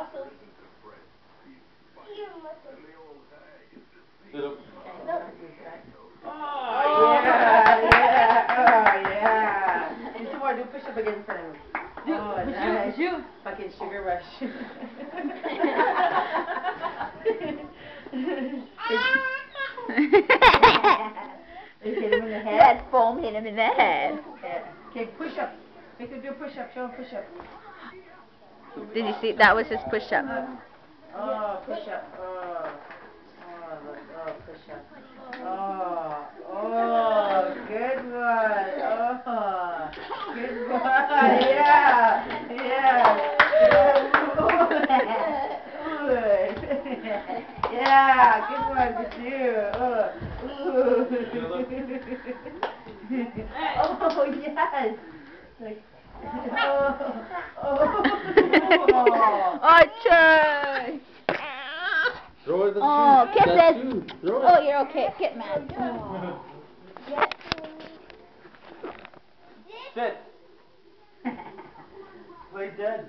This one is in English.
muscles. Sit up. Oh, yeah, yeah, oh, yeah. You want to do push-up again for him. Oh, nice. Fucking sugar rush. You hit him in the head? That foam hit him in the head. Yeah. Okay, push-up. Make him do a push-up. Show him push-up. Did you see? That was his push-up. Oh, push-up. Oh. Oh, look. Oh, push-up. Oh. Oh, good one. Oh, good one. Yeah. Yeah. Yeah, good one to you. Oh, yes. Like, Archie! Throw it. Oh, kisses! Throw it. Oh, you're okay. Get mad. Oh. Sit. Play dead.